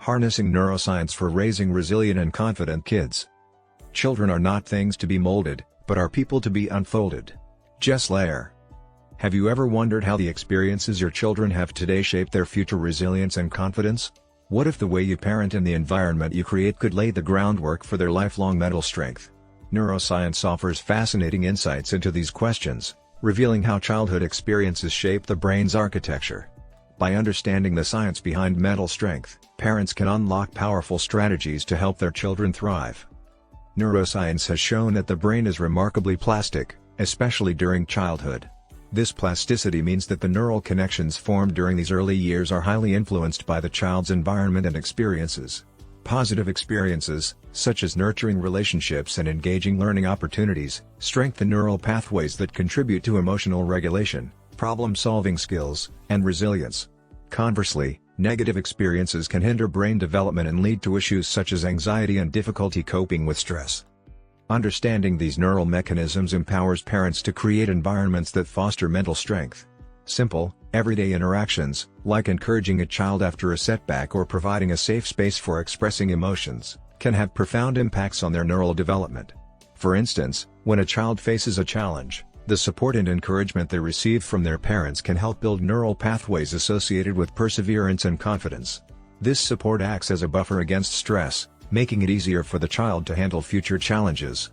Harnessing neuroscience for raising resilient and confident kids. Children are not things to be molded, but are people to be unfolded. Jess Lair. Have you ever wondered how the experiences your children have today shape their future resilience and confidence? What if the way you parent and the environment you create could lay the groundwork for their lifelong mental strength? Neuroscience offers fascinating insights into these questions, revealing how childhood experiences shape the brain's architecture. By understanding the science behind mental strength, parents can unlock powerful strategies to help their children thrive. Neuroscience has shown that the brain is remarkably plastic, especially during childhood. This plasticity means that the neural connections formed during these early years are highly influenced by the child's environment and experiences. Positive experiences, such as nurturing relationships and engaging learning opportunities, strengthen neural pathways that contribute to emotional regulation, problem-solving skills, and resilience. Conversely, negative experiences can hinder brain development and lead to issues such as anxiety and difficulty coping with stress. Understanding these neural mechanisms empowers parents to create environments that foster mental strength. Simple, everyday interactions, like encouraging a child after a setback or providing a safe space for expressing emotions, can have profound impacts on their neural development. For instance, when a child faces a challenge, the support and encouragement they receive from their parents can help build neural pathways associated with perseverance and confidence. This support acts as a buffer against stress, making it easier for the child to handle future challenges.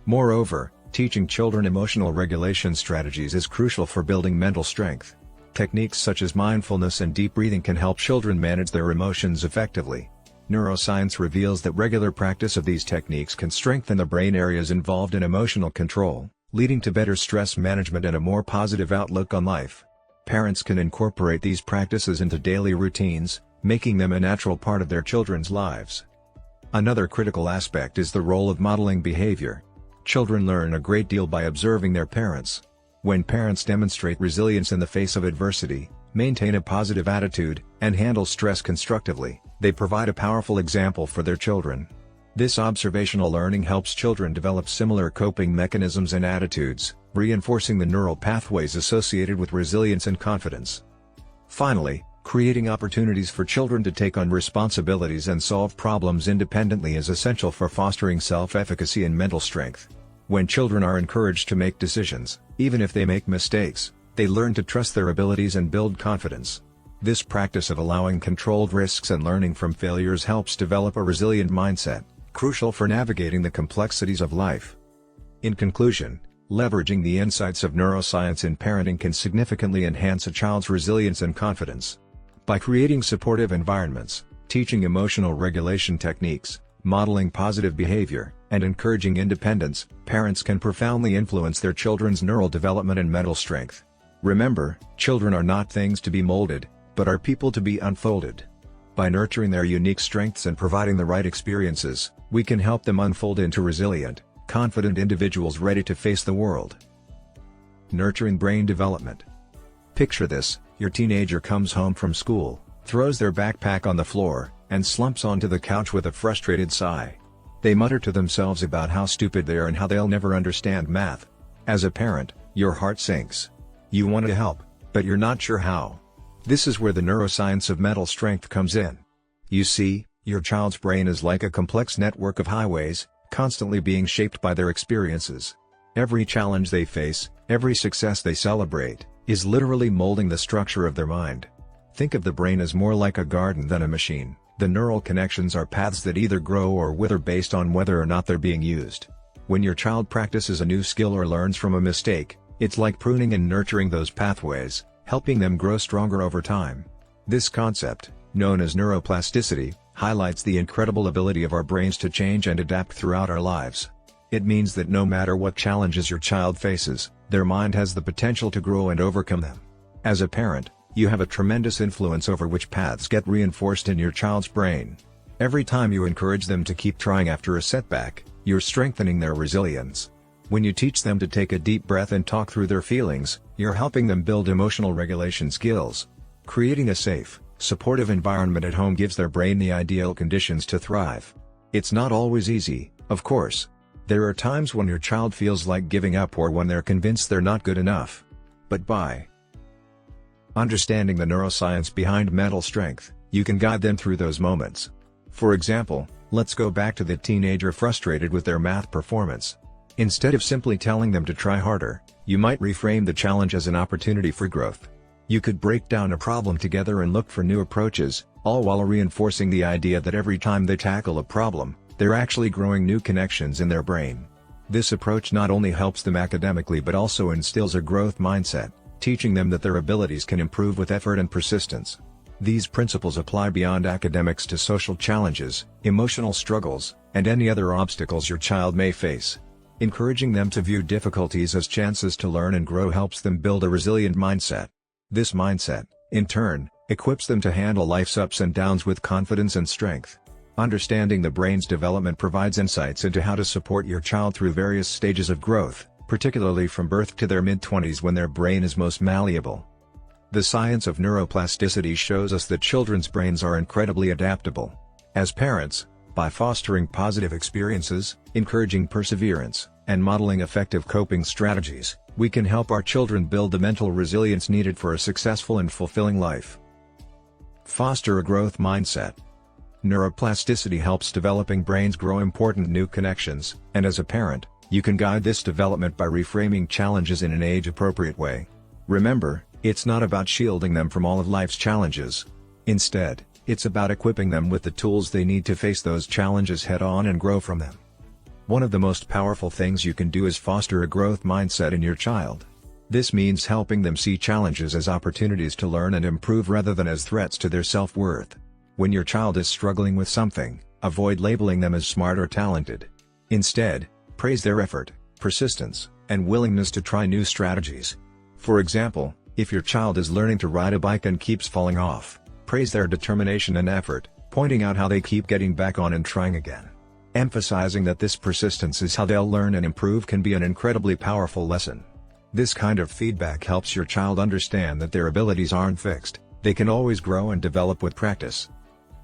Moreover, teaching children emotional regulation strategies is crucial for building mental strength. Techniques such as mindfulness and deep breathing can help children manage their emotions effectively. Neuroscience reveals that regular practice of these techniques can strengthen the brain areas involved in emotional control, leading to better stress management and a more positive outlook on life. Parents can incorporate these practices into daily routines, making them a natural part of their children's lives. Another critical aspect is the role of modeling behavior. Children learn a great deal by observing their parents. When parents demonstrate resilience in the face of adversity, maintain a positive attitude, and handle stress constructively, they provide a powerful example for their children. This observational learning helps children develop similar coping mechanisms and attitudes, reinforcing the neural pathways associated with resilience and confidence. Finally, creating opportunities for children to take on responsibilities and solve problems independently is essential for fostering self-efficacy and mental strength. When children are encouraged to make decisions, even if they make mistakes, they learn to trust their abilities and build confidence. This practice of allowing controlled risks and learning from failures helps develop a resilient mindset, crucial for navigating the complexities of life. In conclusion, leveraging the insights of neuroscience in parenting can significantly enhance a child's resilience and confidence. By creating supportive environments, teaching emotional regulation techniques, modeling positive behavior, and encouraging independence, parents can profoundly influence their children's neural development and mental strength. Remember, children are not things to be molded, but are people to be unfolded. By nurturing their unique strengths and providing the right experiences, we can help them unfold into resilient, confident individuals ready to face the world. Nurturing brain development. Picture this: your teenager comes home from school, throws their backpack on the floor, and slumps onto the couch with a frustrated sigh. They mutter to themselves about how stupid they are and how they'll never understand math. As a parent, your heart sinks. You want to help, but you're not sure how. This is where the neuroscience of mental strength comes in. You see, your child's brain is like a complex network of highways, constantly being shaped by their experiences. Every challenge they face, every success they celebrate, is literally molding the structure of their mind. Think of the brain as more like a garden than a machine. The neural connections are paths that either grow or wither based on whether or not they're being used. When your child practices a new skill or learns from a mistake, it's like pruning and nurturing those pathways, helping them grow stronger over time. This concept, known as neuroplasticity, highlights the incredible ability of our brains to change and adapt throughout our lives. It means that no matter what challenges your child faces, their mind has the potential to grow and overcome them. As a parent, you have a tremendous influence over which paths get reinforced in your child's brain. Every time you encourage them to keep trying after a setback, you're strengthening their resilience. When you teach them to take a deep breath and talk through their feelings, you're helping them build emotional regulation skills. Creating a safe, supportive environment at home gives their brain the ideal conditions to thrive. It's not always easy, of course. There are times when your child feels like giving up or when they're convinced they're not good enough. But by understanding the neuroscience behind mental strength, You can guide them through those moments. For example, let's go back to the teenager frustrated with their math performance. Instead of simply telling them to try harder, you might reframe the challenge as an opportunity for growth. You could break down a problem together and look for new approaches, all while reinforcing the idea that every time they tackle a problem, they're actually growing new connections in their brain. This approach not only helps them academically but also instills a growth mindset, teaching them that their abilities can improve with effort and persistence. These principles apply beyond academics to social challenges, emotional struggles, and any other obstacles your child may face. Encouraging them to view difficulties as chances to learn and grow helps them build a resilient mindset. This mindset, in turn, equips them to handle life's ups and downs with confidence and strength. Understanding the brain's development provides insights into how to support your child through various stages of growth, particularly from birth to their mid-20s when their brain is most malleable. The science of neuroplasticity shows us that children's brains are incredibly adaptable. As parents, by fostering positive experiences, encouraging perseverance, and modeling effective coping strategies, we can help our children build the mental resilience needed for a successful and fulfilling life. Foster a growth mindset. Neuroplasticity helps developing brains grow important new connections, and as a parent, you can guide this development by reframing challenges in an age-appropriate way. Remember, it's not about shielding them from all of life's challenges. Instead, it's about equipping them with the tools they need to face those challenges head-on and grow from them. One of the most powerful things you can do is foster a growth mindset in your child. This means helping them see challenges as opportunities to learn and improve rather than as threats to their self-worth. When your child is struggling with something, avoid labeling them as smart or talented. Instead, praise their effort, persistence, and willingness to try new strategies. For example, if your child is learning to ride a bike and keeps falling off, praise their determination and effort, pointing out how they keep getting back on and trying again. Emphasizing that this persistence is how they'll learn and improve can be an incredibly powerful lesson. This kind of feedback helps your child understand that their abilities aren't fixed, they can always grow and develop with practice.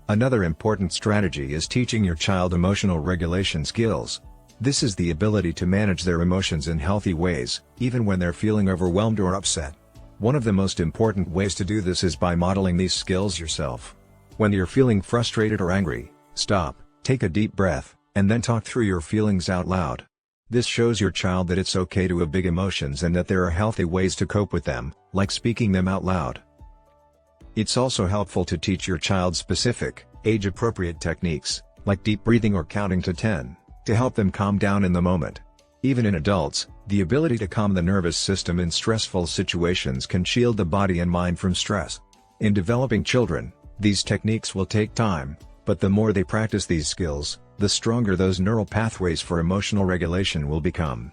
Another important strategy is teaching your child emotional regulation skills. This is the ability to manage their emotions in healthy ways, even when they're feeling overwhelmed or upset. One of the most important ways to do this is by modeling these skills yourself. When you're feeling frustrated or angry, stop, take a deep breath, and then talk through your feelings out loud. This shows your child that it's okay to have big emotions and that there are healthy ways to cope with them, like speaking them out loud. It's also helpful to teach your child specific, age-appropriate techniques, like deep breathing or counting to 10, to help them calm down in the moment. Even in adults, the ability to calm the nervous system in stressful situations can shield the body and mind from stress. In developing children, these techniques will take time, but the more they practice these skills, the stronger those neural pathways for emotional regulation will become.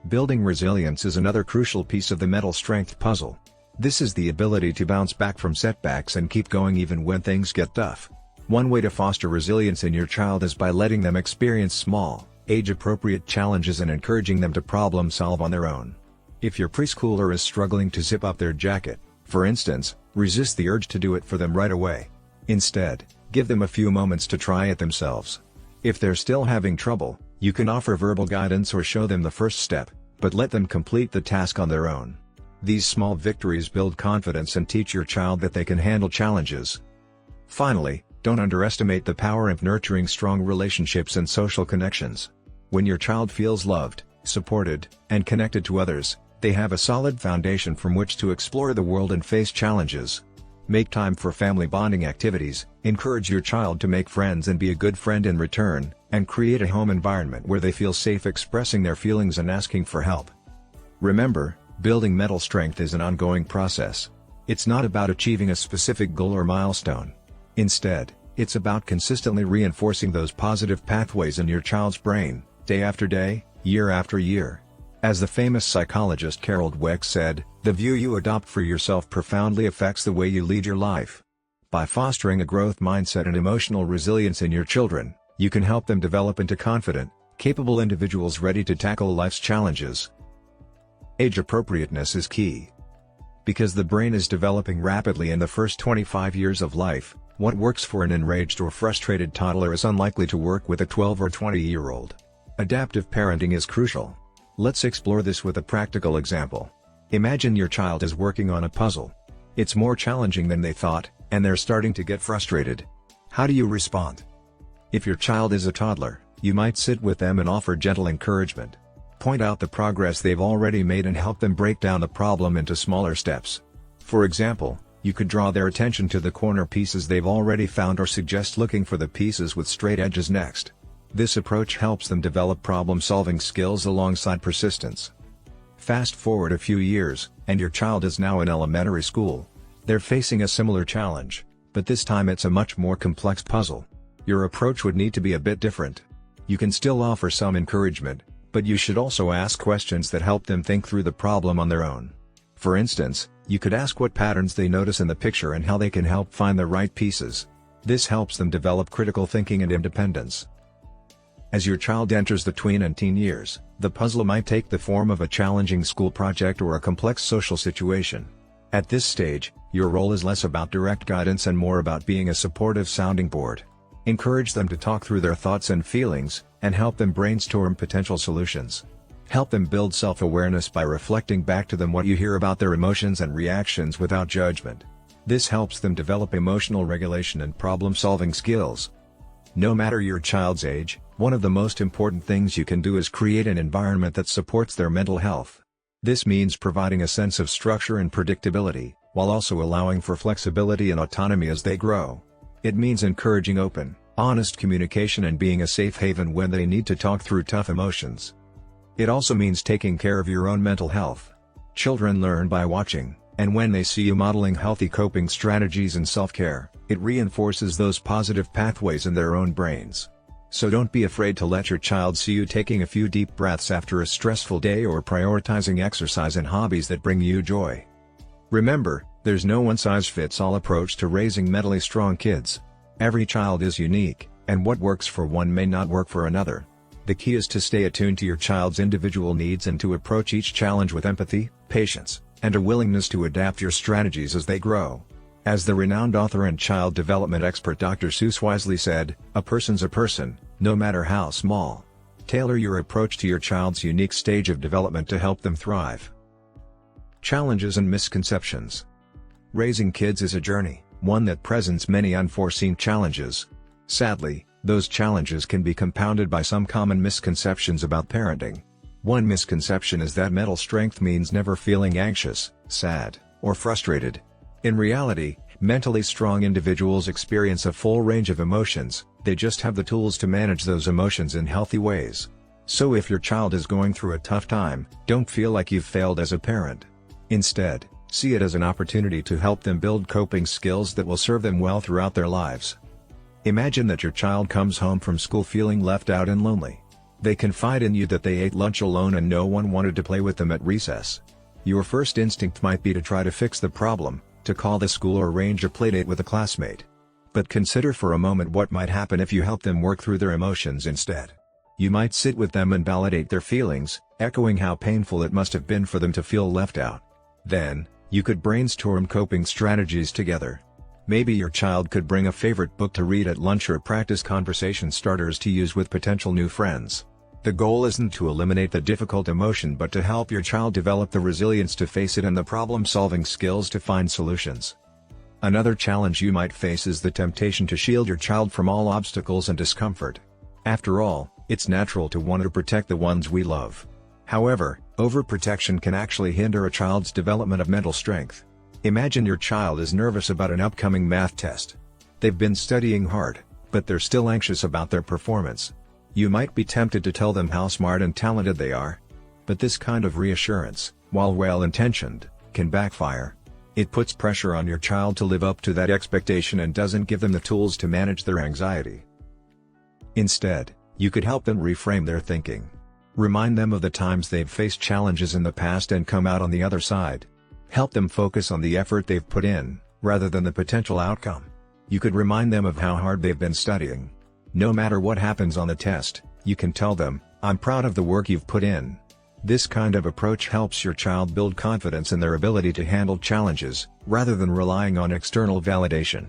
Building resilience is another crucial piece of the mental strength puzzle. This is the ability to bounce back from setbacks and keep going even when things get tough. One way to foster resilience in your child is by letting them experience small, age-appropriate challenges and encouraging them to problem-solve on their own. If your preschooler is struggling to zip up their jacket, for instance, resist the urge to do it for them right away. Instead, give them a few moments to try it themselves. If they're still having trouble, you can offer verbal guidance or show them the first step, but let them complete the task on their own. These small victories build confidence and teach your child that they can handle challenges. Finally, don't underestimate the power of nurturing strong relationships and social connections. When your child feels loved, supported, and connected to others, they have a solid foundation from which to explore the world and face challenges. Make time for family bonding activities, encourage your child to make friends and be a good friend in return, and create a home environment where they feel safe expressing their feelings and asking for help. Remember, building mental strength is an ongoing process. It's not about achieving a specific goal or milestone. Instead, it's about consistently reinforcing those positive pathways in your child's brain, day after day, year after year. As the famous psychologist Carol Dweck said, "The view you adopt for yourself profoundly affects the way you lead your life." By fostering a growth mindset and emotional resilience in your children, you can help them develop into confident, capable individuals ready to tackle life's challenges. Age appropriateness is key. Because the brain is developing rapidly in the first 25 years of life, what works for an enraged or frustrated toddler is unlikely to work with a 12 or 20-year-old. Adaptive parenting is crucial. Let's explore this with a practical example. Imagine your child is working on a puzzle. It's more challenging than they thought, and they're starting to get frustrated. How do you respond? If your child is a toddler, you might sit with them and offer gentle encouragement. Point out the progress they've already made and help them break down the problem into smaller steps. For example, you could draw their attention to the corner pieces they've already found or suggest looking for the pieces with straight edges next. This approach helps them develop problem-solving skills alongside persistence. Fast forward a few years, and your child is now in elementary school. They're facing a similar challenge, but this time it's a much more complex puzzle. Your approach would need to be a bit different. You can still offer some encouragement, but you should also ask questions that help them think through the problem on their own. For instance, you could ask what patterns they notice in the picture and how they can help find the right pieces. This helps them develop critical thinking and independence. As your child enters the tween and teen years, the puzzle might take the form of a challenging school project or a complex social situation. At this stage, your role is less about direct guidance and more about being a supportive sounding board. Encourage them to talk through their thoughts and feelings, and help them brainstorm potential solutions. Help them build self-awareness by reflecting back to them what you hear about their emotions and reactions without judgment. This helps them develop emotional regulation and problem-solving skills. No matter your child's age, one of the most important things you can do is create an environment that supports their mental health. This means providing a sense of structure and predictability, while also allowing for flexibility and autonomy as they grow. It means encouraging open, honest communication and being a safe haven when they need to talk through tough emotions. It also means taking care of your own mental health. Children learn by watching, and when they see you modeling healthy coping strategies and self-care, it reinforces those positive pathways in their own brains. So don't be afraid to let your child see you taking a few deep breaths after a stressful day or prioritizing exercise and hobbies that bring you joy. Remember, there's no one-size-fits-all approach to raising mentally strong kids. Every child is unique, and what works for one may not work for another. The key is to stay attuned to your child's individual needs and to approach each challenge with empathy, patience, and a willingness to adapt your strategies as they grow. As the renowned author and child development expert Dr. Seuss wisely said, "A person's a person, no matter how small." Tailor your approach to your child's unique stage of development to help them thrive. Challenges and misconceptions. Raising kids is a journey, one that presents many unforeseen challenges. Sadly, those challenges can be compounded by some common misconceptions about parenting. One misconception is that mental strength means never feeling anxious, sad, or frustrated. In reality, mentally strong individuals experience a full range of emotions, they just have the tools to manage those emotions in healthy ways. So if your child is going through a tough time, don't feel like you've failed as a parent. Instead, see it as an opportunity to help them build coping skills that will serve them well throughout their lives. Imagine that your child comes home from school feeling left out and lonely. They confide in you that they ate lunch alone and no one wanted to play with them at recess. Your first instinct might be to try to fix the problem, to call the school or arrange a playdate with a classmate. But consider for a moment what might happen if you help them work through their emotions instead. You might sit with them and validate their feelings, echoing how painful it must have been for them to feel left out. Then, you could brainstorm coping strategies together. Maybe your child could bring a favorite book to read at lunch or practice conversation starters to use with potential new friends. The goal isn't to eliminate the difficult emotion but to help your child develop the resilience to face it and the problem-solving skills to find solutions. Another challenge you might face is the temptation to shield your child from all obstacles and discomfort. After all, it's natural to want to protect the ones we love. However, overprotection can actually hinder a child's development of mental strength. Imagine your child is nervous about an upcoming math test. They've been studying hard, but they're still anxious about their performance. You might be tempted to tell them how smart and talented they are. But this kind of reassurance, while well-intentioned, can backfire. It puts pressure on your child to live up to that expectation and doesn't give them the tools to manage their anxiety. Instead, you could help them reframe their thinking. Remind them of the times they've faced challenges in the past and come out on the other side. Help them focus on the effort they've put in, rather than the potential outcome. You could remind them of how hard they've been studying. No matter what happens on the test, you can tell them, "I'm proud of the work you've put in." This kind of approach helps your child build confidence in their ability to handle challenges, rather than relying on external validation.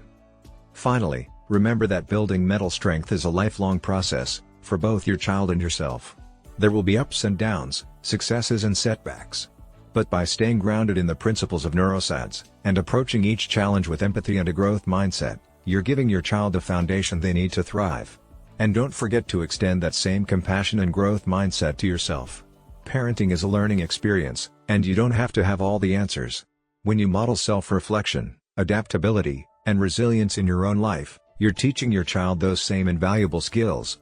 Finally, remember that building mental strength is a lifelong process, for both your child and yourself. There will be ups and downs, successes and setbacks. But by staying grounded in the principles of neuroscience, and approaching each challenge with empathy and a growth mindset, you're giving your child the foundation they need to thrive. And don't forget to extend that same compassion and growth mindset to yourself. Parenting is a learning experience, and you don't have to have all the answers. When you model self-reflection, adaptability, and resilience in your own life, you're teaching your child those same invaluable skills.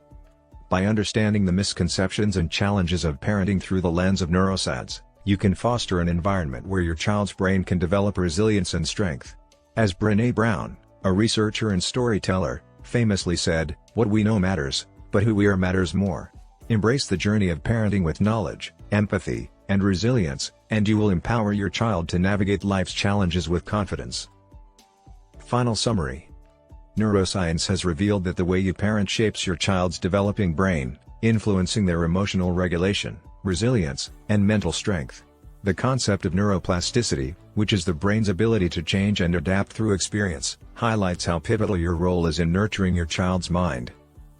By understanding the misconceptions and challenges of parenting through the lens of neuroscience, you can foster an environment where your child's brain can develop resilience and strength. As Brené Brown, a researcher and storyteller, famously said, "What we know matters, but who we are matters more." Embrace the journey of parenting with knowledge, empathy, and resilience, and you will empower your child to navigate life's challenges with confidence. Final summary. Neuroscience has revealed that the way you parent shapes your child's developing brain, influencing their emotional regulation, resilience, and mental strength. The concept of neuroplasticity, which is the brain's ability to change and adapt through experience, highlights how pivotal your role is in nurturing your child's mind.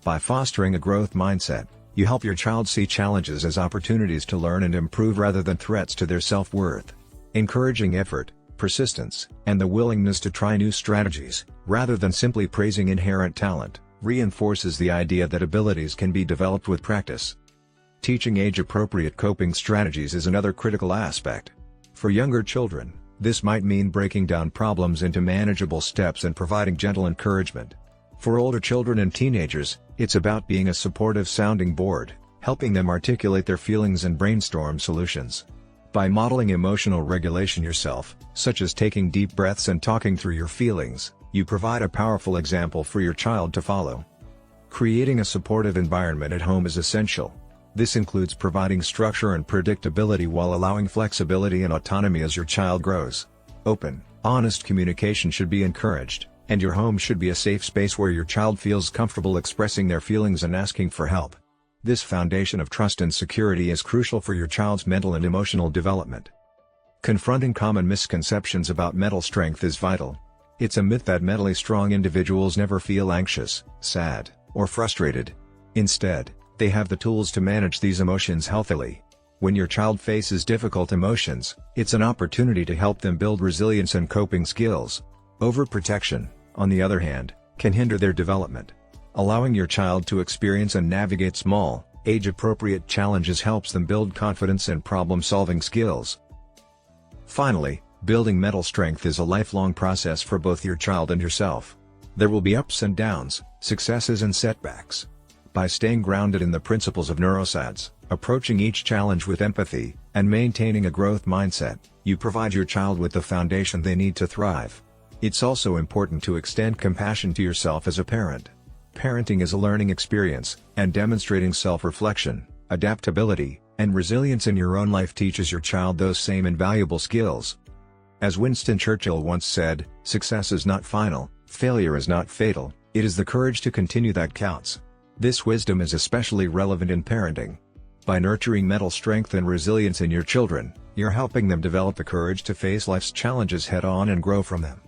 By fostering a growth mindset, you help your child see challenges as opportunities to learn and improve rather than threats to their self-worth. Encouraging effort, persistence, and the willingness to try new strategies, rather than simply praising inherent talent, reinforces the idea that abilities can be developed with practice. Teaching age-appropriate coping strategies is another critical aspect. For younger children, this might mean breaking down problems into manageable steps and providing gentle encouragement. For older children and teenagers, it's about being a supportive sounding board, helping them articulate their feelings and brainstorm solutions. By modeling emotional regulation yourself, such as taking deep breaths and talking through your feelings, you provide a powerful example for your child to follow. Creating a supportive environment at home is essential. This includes providing structure and predictability while allowing flexibility and autonomy as your child grows. Open, honest communication should be encouraged, and your home should be a safe space where your child feels comfortable expressing their feelings and asking for help. This foundation of trust and security is crucial for your child's mental and emotional development. Confronting common misconceptions about mental strength is vital. It's a myth that mentally strong individuals never feel anxious, sad, or frustrated. Instead, they have the tools to manage these emotions healthily. When your child faces difficult emotions, it's an opportunity to help them build resilience and coping skills. Overprotection, on the other hand, can hinder their development. Allowing your child to experience and navigate small, age-appropriate challenges helps them build confidence and problem-solving skills. Finally, building mental strength is a lifelong process for both your child and yourself. There will be ups and downs, successes and setbacks. By staying grounded in the principles of neuroscience, approaching each challenge with empathy, and maintaining a growth mindset, you provide your child with the foundation they need to thrive. It's also important to extend compassion to yourself as a parent. Parenting is a learning experience, and demonstrating self-reflection, adaptability, and resilience in your own life teaches your child those same invaluable skills. As Winston Churchill once said, "Success is not final, failure is not fatal, it is the courage to continue that counts." This wisdom is especially relevant in parenting. By nurturing mental strength and resilience in your children, you're helping them develop the courage to face life's challenges head-on and grow from them.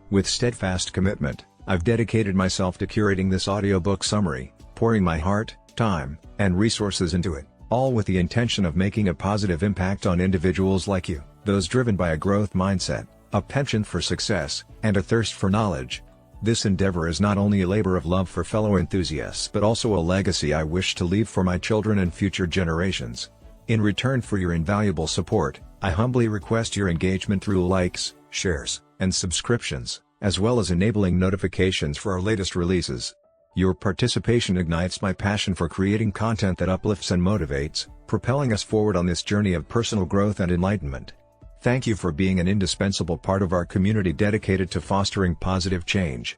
With steadfast commitment, I've dedicated myself to curating this audiobook summary, pouring my heart, time, and resources into it, all with the intention of making a positive impact on individuals like you, those driven by a growth mindset, a penchant for success, and a thirst for knowledge. This endeavor is not only a labor of love for fellow enthusiasts but also a legacy I wish to leave for my children and future generations. In return for your invaluable support, I humbly request your engagement through likes, shares, and subscriptions, as well as enabling notifications for our latest releases. Your participation ignites my passion for creating content that uplifts and motivates, propelling us forward on this journey of personal growth and enlightenment. Thank you for being an indispensable part of our community dedicated to fostering positive change.